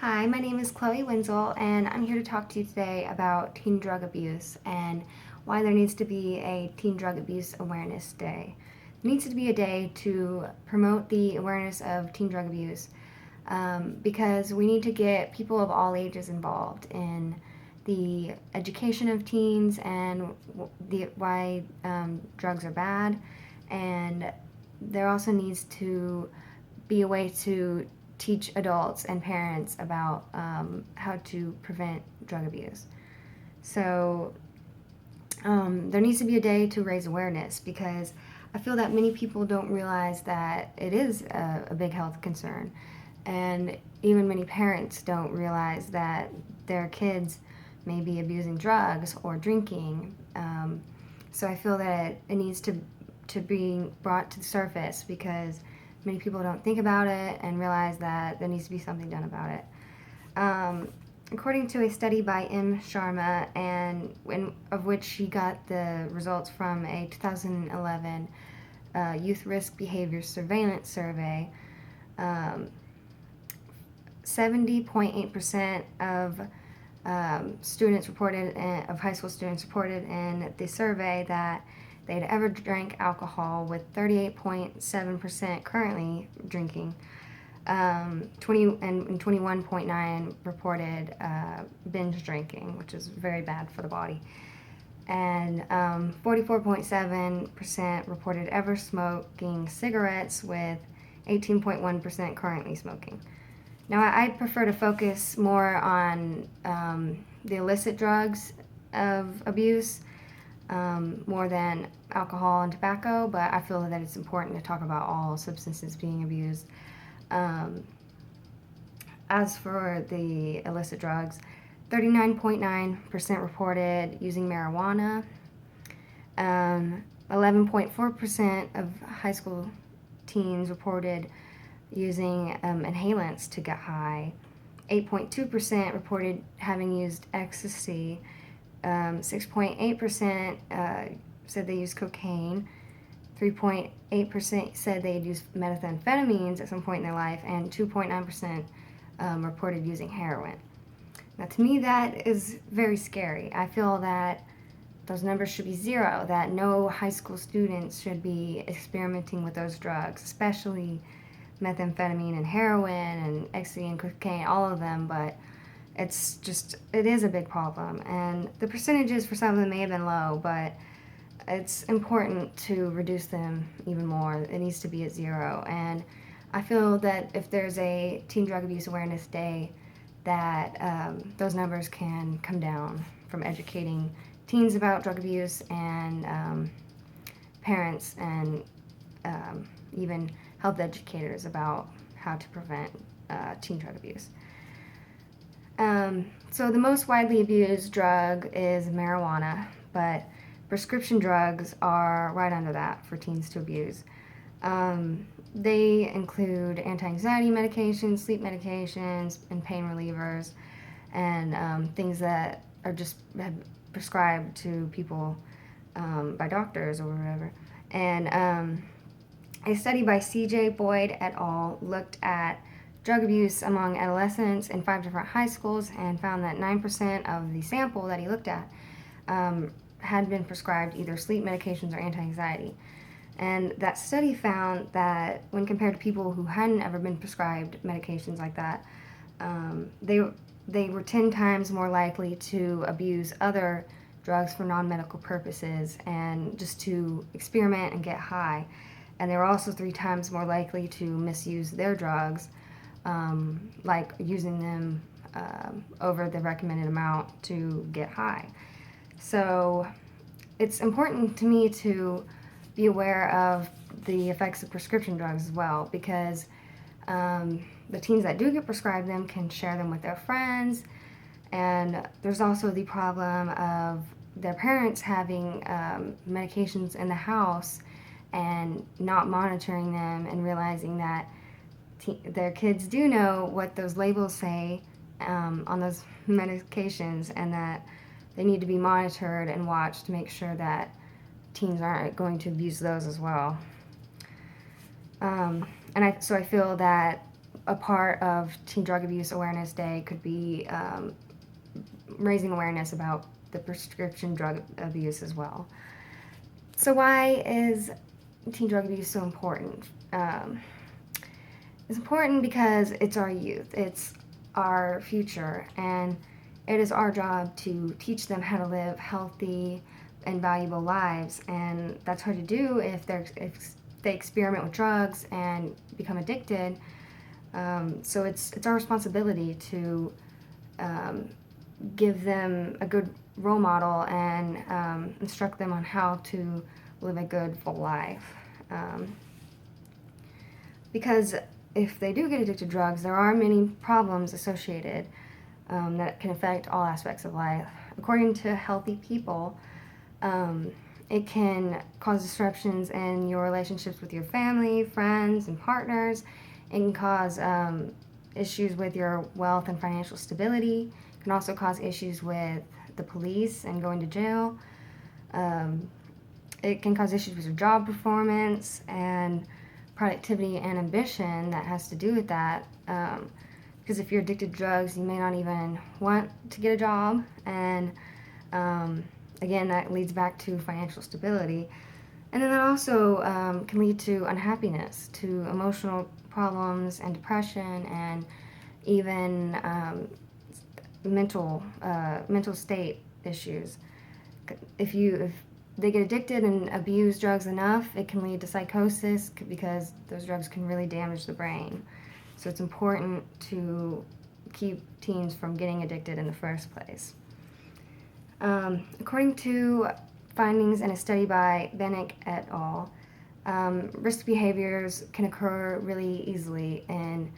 Hi, my name is Chloe Wenzel, and I'm here to talk to you today about teen drug abuse and why there needs to be a Teen Drug Abuse Awareness Day. There needs to be a day to promote the awareness of teen drug abuse because we need to get people of all ages involved in the education of teens and why drugs are bad, and there also needs to be a way to teach adults and parents about how to prevent drug abuse. So there needs to be a day to raise awareness because I feel that many people don't realize that it is a big health concern. And even many parents don't realize that their kids may be abusing drugs or drinking. So I feel that it needs to be brought to the surface because many people don't think about it and realize that there needs to be something done about it. According to a study by M. Sharma, of which she got the results from a 2011 Youth Risk Behavior Surveillance Survey, 70.8% of students reported, of high school students reported in the survey that they'd ever drank alcohol, with 38.7% currently drinking. 21.9 reported binge drinking, which is very bad for the body. And 44.7% reported ever smoking cigarettes, with 18.1% currently smoking. Now, I'd prefer to focus more on the illicit drugs of abuse more than alcohol and tobacco, but I feel that it's important to talk about all substances being abused. As for the illicit drugs, 39.9% reported using marijuana. 11.4% of high school teens reported using inhalants to get high. 8.2% reported having used ecstasy. 6.8% said they used cocaine. 3.8% said they had used methamphetamines at some point in their life, and 2.9% reported using heroin. Now, to me, that is very scary. I feel that those numbers should be zero, that no high school students should be experimenting with those drugs, especially methamphetamine and heroin and ecstasy and cocaine, all of them, but it is a big problem. And the percentages for some of them may have been low, but it's important to reduce them even more. It needs to be at zero. And I feel that if there's a Teen Drug Abuse Awareness Day, that those numbers can come down from educating teens about drug abuse and parents and even health educators about how to prevent teen drug abuse. So the most widely abused drug is marijuana, but prescription drugs are right under that for teens to abuse. They include anti-anxiety medications, sleep medications, and pain relievers, and things that are just prescribed to people by doctors or whatever. And a study by C.J. Boyd et al. Looked at drug abuse among adolescents in 5 different high schools and found that 9% of the sample that he looked at had been prescribed either sleep medications or anti-anxiety. And that study found that when compared to people who hadn't ever been prescribed medications like that, they were 10 times more likely to abuse other drugs for non-medical purposes and just to experiment and get high. And they were also 3 times more likely to misuse their drugs, like using them over the recommended amount to get high. So it's important to me to be aware of the effects of prescription drugs as well, because the teens that do get prescribed them can share them with their friends, and there's also the problem of their parents having medications in the house and not monitoring them and realizing that their kids do know what those labels say on those medications, and that they need to be monitored and watched to make sure that teens aren't going to abuse those as well. So I feel that a part of Teen Drug Abuse Awareness Day could be raising awareness about the prescription drug abuse as well. So why is teen drug abuse so important? It's important because it's our youth, it's our future, and it is our job to teach them how to live healthy and valuable lives. And that's hard to do if they experiment with drugs and become addicted. So it's our responsibility to give them a good role model and instruct them on how to live a good, full life. Because if they do get addicted to drugs, there are many problems associated that can affect all aspects of life. According to healthy people, it can cause disruptions in your relationships with your family, friends, and partners. It can cause issues with your wealth and financial stability. It can also cause issues with the police and going to jail. It can cause issues with your job performance and productivity and ambition that has to do with that. Because if you're addicted to drugs, you may not even want to get a job. And again, that leads back to financial stability. And then that also can lead to unhappiness, to emotional problems and depression, and even mental state issues. If they get addicted and abuse drugs enough, it can lead to psychosis because those drugs can really damage the brain. So it's important to keep teens from getting addicted in the first place. According to findings in a study by Bennick et al., risk behaviors can occur really easily in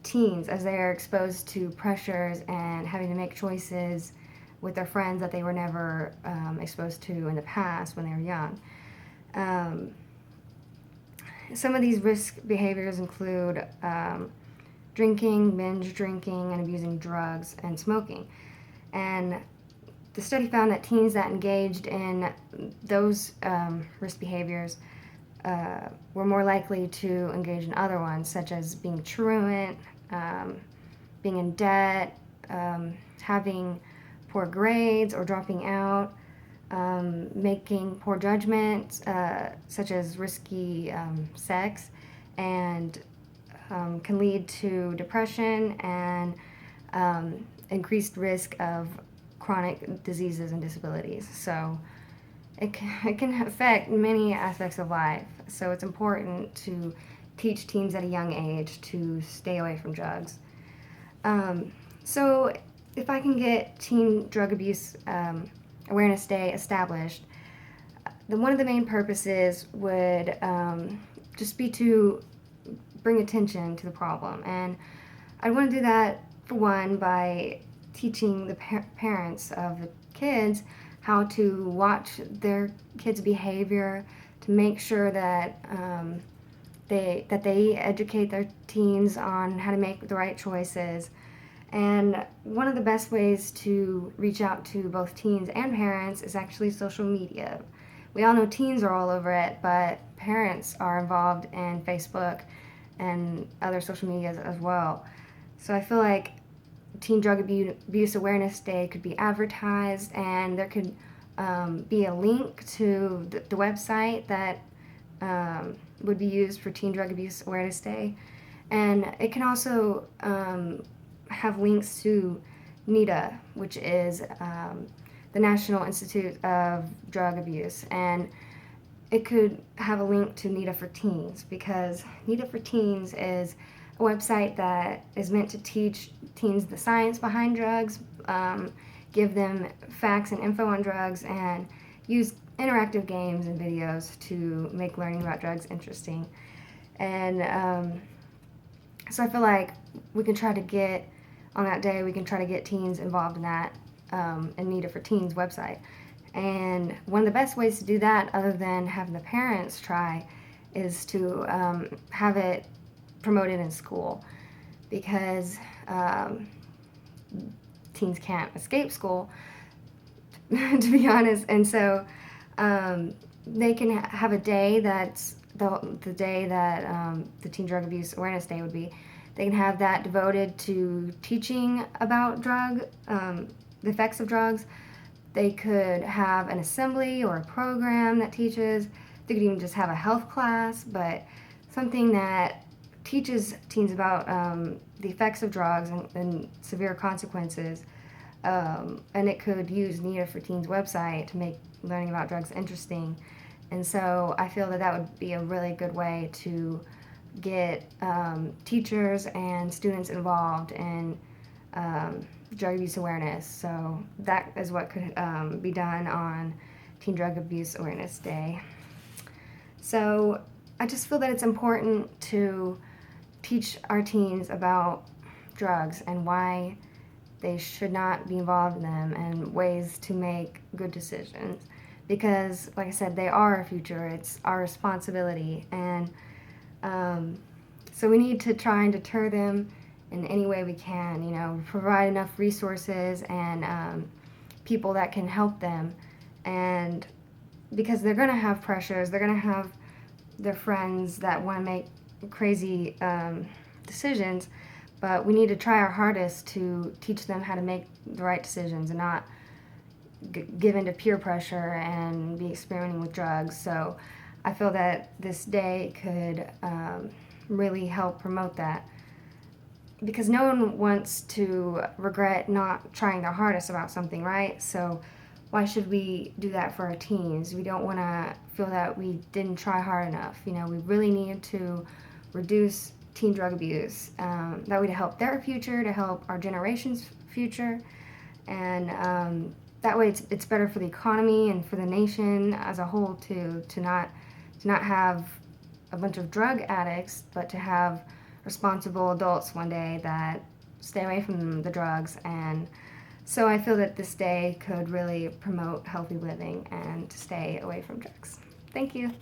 teens as they are exposed to pressures and having to make choices with their friends that they were never exposed to in the past when they were young. Some of these risk behaviors include drinking, binge drinking, and abusing drugs and smoking. And the study found that teens that engaged in those risk behaviors were more likely to engage in other ones, such as being truant, being in debt, having poor grades or dropping out, making poor judgments, such as risky sex, and can lead to depression and increased risk of chronic diseases and disabilities. So it can affect many aspects of life. So it's important to teach teens at a young age to stay away from drugs. So if I can get Teen Drug Abuse Awareness Day established, then one of the main purposes would just be to bring attention to the problem. And I want to do that, for one, by teaching the parents of the kids how to watch their kids' behavior, to make sure that they educate their teens on how to make the right choices. And one of the best ways to reach out to both teens and parents is actually social media. We all know teens are all over it, but parents are involved in Facebook and other social medias as well. So I feel like Teen Drug Abuse Awareness Day could be advertised, and there could be a link to the website that would be used for Teen Drug Abuse Awareness Day. And it can also have links to NIDA, which is the National Institute of Drug Abuse. And it could have a link to NIDA for Teens, because NIDA for Teens is a website that is meant to teach teens the science behind drugs, give them facts and info on drugs, and use interactive games and videos to make learning about drugs interesting. And so I feel like we can try to get, on that day, we can try to get teens involved in that, in NIDA for Teens website. And one of the best ways to do that, other than having the parents try, is to have it promoted in school, because teens can't escape school, to be honest. And so they can have a day that's the day that the Teen Drug Abuse Awareness Day would be, they can have that devoted to teaching about the effects of drugs. They could have an assembly or a program that teaches. They could even just have a health class, but something that teaches teens about the effects of drugs and severe consequences. And it could use Nita for Teens website to make learning about drugs interesting. And so I feel that that would be a really good way to get teachers and students involved in drug abuse awareness. So that is what could be done on Teen Drug Abuse Awareness Day. So I just feel that it's important to teach our teens about drugs and why they should not be involved in them and ways to make good decisions. Because, like I said, they are our future. It's our responsibility. And so we need to try and deter them in any way we can, provide enough resources and people that can help them. And because they're going to have pressures, they're going to have their friends that want to make crazy decisions, but we need to try our hardest to teach them how to make the right decisions and not give in to peer pressure and be experimenting with drugs. So I feel that this day could really help promote that, because no one wants to regret not trying their hardest about something, right? So why should we do that for our teens? We don't want to feel that we didn't try hard enough. We really need to reduce teen drug abuse. That way to help their future, to help our generation's future, and that way it's better for the economy and for the nation as a whole too, to not have a bunch of drug addicts, but to have responsible adults one day that stay away from the drugs. And so I feel that this day could really promote healthy living and to stay away from drugs. Thank you.